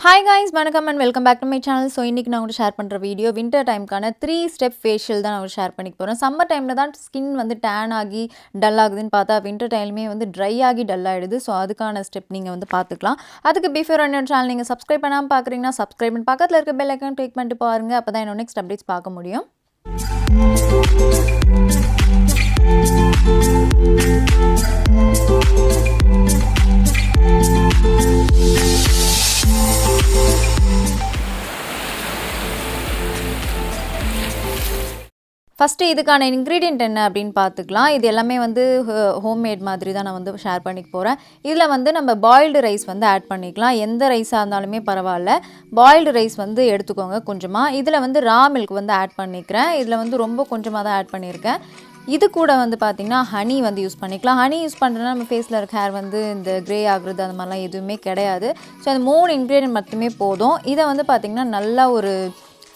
Hi guys, welcome back to my channel. So இன்னைக்கு நான் உங்களுக்கு ஷேர் பண்ற வீடியோ winter டைம்க்கான 3 ஸ்டெப் ஃபேஷியல் தான் நான் ஷேர் பண்ணிக்க போறேன். சம்மர் டைம்ல தான் ஸ்கின் வந்து tan ஆகி டல் ஆகுதுன்னு பார்த்தா winter டைம்லயே வந்து dry ஆகி டல் ஆயிடுது. சோ அதுக்கான ஸ்டெப் நீங்க வந்து பார்த்துக்கலாம். அதுக்கு பிஃபோர் என்னோட சேனல் நீங்க சப்ஸ்கிரைப் பண்ணாம பார்க்கறீங்கன்னா சப்ஸ்கிரைப் பண்ணி பக்கத்துல இருக்க பெல் ஐகான் கிளிக் பண்ணிட்டு பாருங்க. அப்பதான் என்னோட நெக்ஸ்ட் அப்டேட்ஸ் பார்க்க முடியும். ஃபர்ஸ்ட் இதுக்கான இன்கிரிடியன்ட் என்ன அப்படின்னு பார்த்துக்கலாம். இது எல்லாமே வந்து ஹோம்மேட் மாதிரி தான் நான் வந்து ஷேர் பண்ணிக்க போகிறேன். இதில் வந்து நம்ம பாயில்டு ரைஸ் வந்து ஆட் பண்ணிக்கலாம். எந்த ரைஸாக இருந்தாலுமே பரவாயில்ல, பாயில்டு ரைஸ் வந்து எடுத்துக்கோங்க கொஞ்சமாக. இதில் வந்து ரா மில்க் வந்து ஆட் பண்ணிக்கிறேன். இதில் வந்து ரொம்ப கொஞ்சமாக தான் ஆட் பண்ணியிருக்கேன். இது கூட வந்து பார்த்திங்கன்னா ஹனி வந்து யூஸ் பண்ணிக்கலாம். ஹனி யூஸ் பண்ணுறதுனா நம்ம ஃபேஸில் இருக்க ஹேர் வந்து இந்த க்ரே ஆகுறது அந்த மாதிரிலாம் எதுவுமே கிடையாது. ஸோ அந்த 3 இன்க்ரீடியன்ட் மட்டுமே போதும். இதை வந்து பார்த்திங்கன்னா நல்லா ஒரு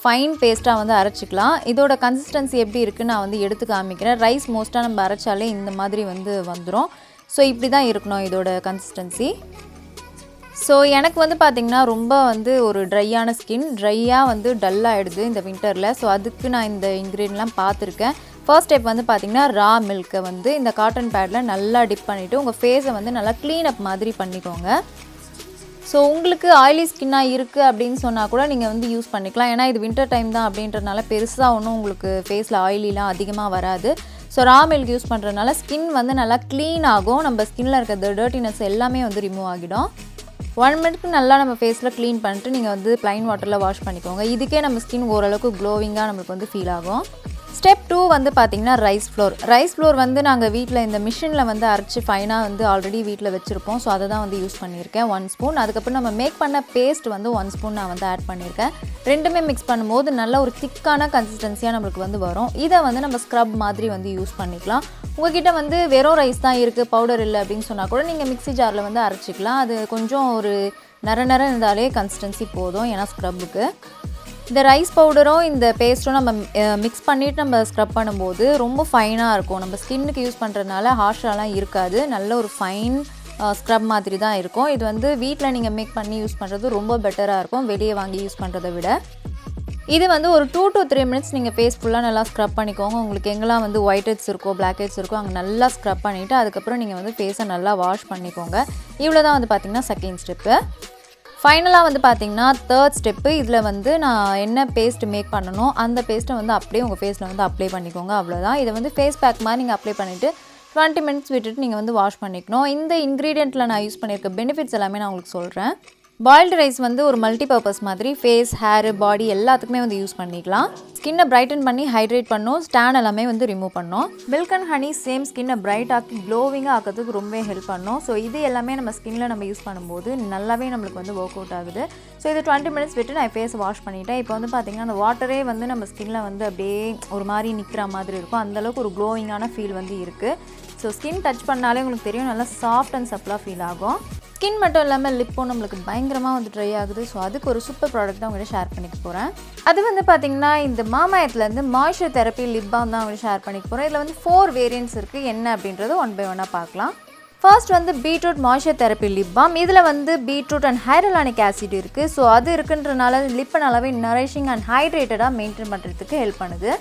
ஃபைன் பேஸ்ட்டாக வந்து அரைச்சிக்கலாம். இதோட கன்சிஸ்டன்சி எப்படி இருக்குன்னு நான் வந்து எடுத்து காமிக்கிறேன். ரைஸ் மோஸ்ட்டாக நம்ம அரைச்சாலே இந்த மாதிரி வந்து வந்துடும். ஸோ இப்படி தான் இருக்கணும் இதோட கன்சிஸ்டன்சி. ஸோ எனக்கு வந்து பார்த்திங்கன்னா ரொம்ப வந்து ஒரு ட்ரையான ஸ்கின், ட்ரையாக வந்து டல் ஆகிடுது இந்த வின்டரில். ஸோ அதுக்கு நான் இந்த இன்க்ரீடியன்ட்லாம் பார்த்துருக்கேன். ஃபர்ஸ்ட் ஸ்டெப் வந்து பார்த்திங்கன்னா ரா மில்க்கை வந்து இந்த காட்டன் பேடில் நல்லா டிப் பண்ணிவிட்டு உங்கள் ஃபேஸை வந்து நல்லா க்ளீன் அப் மாதிரி பண்ணிக்கோங்க. ஸோ உங்களுக்கு ஆயிலி ஸ்கின்னாக இருக்குது அப்படின்னு சொன்னால் கூட நீங்கள் வந்து யூஸ் பண்ணிக்கலாம். ஏன்னா இது வின்டர் டைம் தான் அப்படின்றதுனால பெருசாக ஒன்றும் உங்களுக்கு ஃபேஸில் ஆயிலிலாம் அதிகமாக வராது. ஸோ ரா மில்க் யூஸ் பண்ணுறதுனால ஸ்கின் வந்து நல்லா க்ளீன் ஆகும். நம்ம ஸ்கின்னில் இருக்க டர்ட்டினஸ் எல்லாமே வந்து ரிமூவ் ஆகிடும். 1 மினிட்க்கு நல்லா நம்ம ஃபேஸில் க்ளீன் பண்ணிட்டு நீங்கள் வந்து ப்ளைன் வாட்டரில் வாஷ் பண்ணிக்கோங்க. இதுக்கே நம்ம ஸ்கின் ஓரளவுக்கு க்ளோவிங்காக நம்மளுக்கு வந்து ஃபீல் ஆகும். ஸ்டெப் 2 வந்து பார்த்திங்கன்னா ரைஸ் ஃப்ளோர் வந்து நாங்கள் வீட்டில் இந்த மிஷினில் வந்து அரைச்சி ஃபைனாக வந்து ஆல்ரெடி வீட்டில் வச்சுருப்போம். ஸோ அதை தான் வந்து யூஸ் பண்ணியிருக்கேன் 1 ஸ்பூன். அதுக்கப்புறம் நம்ம மேக் பண்ண பேஸ்ட் வந்து 1 ஸ்பூன் நான் வந்து ஆட் பண்ணியிருக்கேன். ரெண்டுமே மிக்ஸ் பண்ணும்போது நல்ல ஒரு திக்கான கன்சிஸ்டன்சியாக நம்மளுக்கு வந்து வரும். இதை வந்து நம்ம ஸ்க்ரப் மாதிரி வந்து யூஸ் பண்ணிக்கலாம். உங்கள்கிட்ட வந்து வெறும் ரைஸ் தான் இருக்குது, பவுடர் இல்லை அப்படின்னு சொன்னால் கூட நீங்கள் மிக்ஸி ஜாரில் வந்து அரைச்சிக்கலாம். அது கொஞ்சம் ஒரு நர இருந்தாலே கன்சிஸ்டன்சி போதும். ஏன்னா ஸ்க்ரப்புக்கு இந்த ரைஸ் பவுடரும் இந்த பேஸ்ட்டும் நம்ம மிக்ஸ் பண்ணிவிட்டு நம்ம ஸ்க்ரப் பண்ணும்போது ரொம்ப ஃபைனாக இருக்கும். நம்ம ஸ்கின்னுக்கு யூஸ் பண்ணுறதுனால ஹார்ஷாலாம் இருக்காது. நல்ல ஒரு ஃபைன் ஸ்க்ரப் மாதிரி தான் இருக்கும். இது வந்து வீட்டில் நீங்கள் மேக் பண்ணி யூஸ் பண்ணுறது ரொம்ப பெட்டராக இருக்கும் வெளியே வாங்கி யூஸ் பண்ணுறதை விட. இது வந்து ஒரு 2 to 3 மினிட்ஸ் நீங்கள் ஃபேஸ் ஃபுல்லாக நல்லா ஸ்க்ரப் பண்ணிக்கோங்க. உங்களுக்கு எங்கெல்லாம் வந்து ஒயிட் ஹெட்ஸ் இருக்கோ, பிளாக் ஹெட்ஸ் இருக்கோ அங்கே நல்லா ஸ்க்ரப் பண்ணிவிட்டு அதுக்கப்புறம் நீங்கள் வந்து ஃபேஸை நல்லா வாஷ் பண்ணிக்கோங்க. இவ்வளோ தான் வந்து பார்த்திங்கன்னா செகண்ட் ஸ்டெப்பு. ஃபைனலாக வந்து பார்த்திங்கன்னா தேர்ட் ஸ்டெப்பு. இதில் வந்து நான் என்ன பேஸ்ட் மேக் பண்ணணும் அந்த பேஸ்ட்டை வந்து அப்படியே உங்கள் ஃபேஸில் வந்து அப்ளை பண்ணிக்கோங்க. அவ்வளோதான். இதை வந்து ஃபேஸ் பேக் மாதிரி நீங்கள் அப்ளை பண்ணிவிட்டு 20 மினிட்ஸ் விட்டுட்டு நீங்கள் வந்து வாஷ் பண்ணிக்கணும். இந்த இன்க்ரீடியண்ட்டில் நான் யூஸ் பண்ணியிருக்க பெனிஃபிட்ஸ் எல்லாமே நான் உங்களுக்கு சொல்கிறேன். பாயில்டு ரைஸ் வந்து ஒரு மல்டி பர்பஸ் மாதிரி ஃபேஸ், ஹேர், பாடி எல்லாத்துக்குமே வந்து யூஸ் பண்ணிக்கலாம். ஸ்கின்னை பிரைட்டன் பண்ணி ஹைட்ரேட் பண்ணும், ஸ்டான் எல்லாமே வந்து ரிமூவ் பண்ணும். மில்க் அண்ட் ஹனி சேம் ஸ்கின்னை பிரைட் ஆக்கி க்ளோவிங்காக ஆக்கிறதுக்கு ரொம்பவே ஹெல்ப் பண்ணும். ஸோ இது எல்லாமே நம்ம ஸ்கின்னில் நம்ம யூஸ் பண்ணும்போது நல்லாவே நம்மளுக்கு வந்து ஒர்க் அவுட் ஆகுது. ஸோ இது 20 மினிட்ஸ் விட்டு நான் ஃபேஸ் வாஷ் பண்ணிவிட்டேன். இப்போ வந்து பார்த்திங்கன்னா அந்த வாட்டரே வந்து நம்ம ஸ்கின்னில் வந்து அப்படியே ஒரு மாதிரி நிற்கிற மாதிரி இருக்கும். அந்தளவுக்கு ஒரு க்ளோவிங்கான ஃபீல் வந்து இருக்குது. ஸோ ஸ்கின் டச் பண்ணாலே உங்களுக்கு தெரியும் நல்லா சாஃப்ட் அண்ட் சப்ளாக ஃபீல் ஆகும். ஸ்கின் மட்டும் இல்லாமல் லிப்பும் நம்மளுக்கு பயங்கரமாக வந்து ட்ரை ஆகுது. ஸோ அதுக்கு ஒரு சூப்பர் ப்ராடக்ட் தான் உங்கள்கிட்ட ஷேர் பண்ணிக்க போகிறேன். அது வந்து பார்த்திங்கன்னா இந்த மாமாயத்துலேருந்து மாய்ஸ்சர் தெரப்பி லிப் பாம் தான் உங்கள்கிட்ட ஷேர் பண்ணிக்க போகிறேன். இதில் வந்து 4 வேரியன்ட்ஸ் இருக்குது. என்ன அப்படின்றது 1 by 1 பார்க்கலாம். ஃபர்ஸ்ட் வந்து beetroot moisture therapy lip balm. இதில் வந்து பீட்ரூட் அண்ட் ஹைரலானிக் ஆசிட் இருக்குது. ஸோ அது இருக்குன்றனால லிப்பை நல்லாவே நரிஷிங் அண்ட் ஹைட்ரேட்டடாக மெயின்டைன் பண்ணுறதுக்கு ஹெல்ப் பண்ணுது.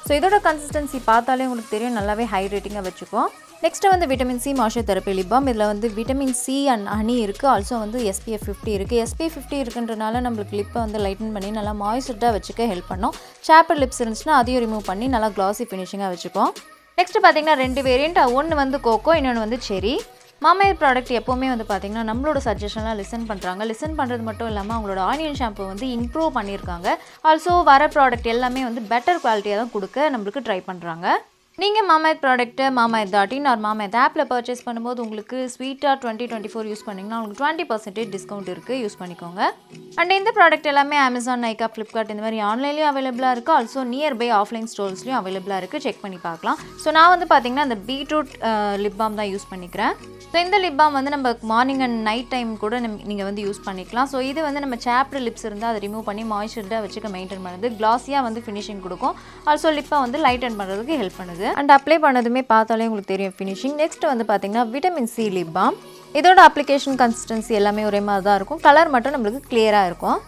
ஸோ இதோட கன்சிஸ்டன்சி பார்த்தாலே உங்களுக்கு தெரியும் நல்லாவே ஹைட்ரேட்டிங்காக வச்சுக்கும். நெக்ஸ்ட்டு வந்து vitamin C moisture therapy lip balm. இதில் வந்து விட்டமின் சி அண்ட் ஹனி இருக்குது. ஆல்சோ வந்து SPF 50 இருக்குது. SPF 50 இருக்குன்றனால நம்மளுக்கு லிப்பை வந்து லைட்டன் பண்ணி நல்லா மாய்ஸ்சர்டாக வச்சுக்க ஹெல்ப் பண்ணும். சாப்பர் லிப்ஸ் இருந்துச்சுன்னா அதையும் ரிமூவ் பண்ணி நல்லா க்ளாஸி ஃபினிஷிங்காக வச்சுக்கும். நெக்ஸ்ட்டு பார்த்திங்கன்னா 2 வேரியண்ட். ஒன்று வந்து கோகோ, இன்னொன்று வந்து செரி. மாமாயர் ப்ராடக்ட் எப்போவுமே வந்து பார்த்திங்கன்னா நம்மளோட சஜஷன்லாம் லிசன் பண்ணுறாங்க. லிசன் பண்ணுறது மட்டும் இல்லாமல் அவங்களோட ஆனியன் ஷாம்பு வந்து இம்ப்ரூவ் பண்ணியிருக்காங்க. ஆல்சோ வர ப்ராடக்ட் எல்லாமே வந்து பெட்டர் குவாலிட்டியாக தான் கொடுக்க நம்மளுக்கு ட்ரை பண்ணுறாங்க. நீங்கள் மாமாயத் ப்ராடக்ட்டை mamayat.in ஆர் மாமாயத் ஆப்பில் பர்ச்சேஸ் பண்ணும்போது உங்களுக்கு ஸ்வீட்டாக 2024 யூஸ் பண்ணிங்கன்னா உங்களுக்கு 20% டிஸ்கவுண்ட் இருக்குது. யூஸ் பண்ணிக்கோங்க. அண்ட் இந்த ப்ராடக்ட் எல்லாமே அமேசான், நைக்கா, ஃப்ளிப்கார்ட் இந்த மாதிரி ஆன்லைன்லேயும் அவைலபிளாக இருக்குது. ஆல்சோ நியர்பை ஆஃப்லைன் ஸ்டோர்ஸ்லையும் அவைலபிளாக இருக்குது. செக் பண்ணி பார்க்கலாம். ஸோ நான் வந்து பார்த்திங்கன்னா அந்த பீட்ரூட் லிப் பாம் தான் யூஸ் பண்ணிக்கிறேன். ஸோ இந்த லிப் பாம் வந்து நம்ம மார்னிங் அண்ட் நைட் டைம் கூட நீங்கள் வந்து யூஸ் பண்ணிக்கலாம். ஸோ இது வந்து நம்ம சாப்டர் லிப்ஸ் இருந்தால் அதை ரிமூவ் பண்ணி மாய்ஸ்சர்டாக வச்சுக்க மெயின்டைன் பண்ணுறது, க்ளாஸியாக வந்து ஃபினிஷிங் கொடுக்கும். ஆல்சோ லிப்பை வந்து லைட்டன் பண்ணுறதுக்கு ஹெல்ப் பண்ணுது. அண்ட் அப்ளை பண்ணதுமே பார்த்தாலே உங்களுக்கு தெரியும் ஃபினிஷிங். நெக்ஸ்ட் வந்து பார்த்திங்கன்னா விட்டமின் சி லிப் பாம். இதோட அப்ளிகேஷன் கன்சிஸ்டன்சி எல்லாமே ஒரே மாதிரி தான் இருக்கும். கலர் மட்டும் நம்மளுக்கு கிளியராக இருக்கும்.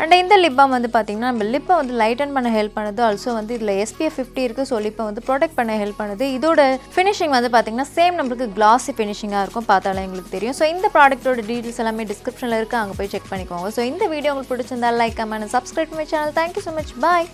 அண்ட் இந்த லிப் பாம் வந்து பார்த்திங்கன்னா நம்ம லிப்பை வந்து லைட்டன் பண்ண ஹெல்ப் பண்ணுது. ஆல்சோ வந்து இதில் SPF 50 இருக்குது. ஸோ லிப்பை வந்து ப்ரொடெக்ட் பண்ண ஹெல்ப் பண்ணுது. இதோட ஃபினிஷிங் வந்து பார்த்திங்கன்னா சேம் நம்மளுக்கு கிளாஸி ஃபினிஷிங்காக இருக்கும். பார்த்தாலே எங்களுக்கு தெரியும். ஸோ இந்த ப்ராடக்ட்டோட டீட்டெயில்ஸ் எல்லாமே டிஸ்கிரிப்ஷனில் இருக்குது. அங்கே போய் செக் பண்ணிக்கோங்க. ஸோ இந்த வீடியோ உங்களுக்கு பிடிச்சிருந்தா like, comment, subscribe my channel. Thank you so much. Bye.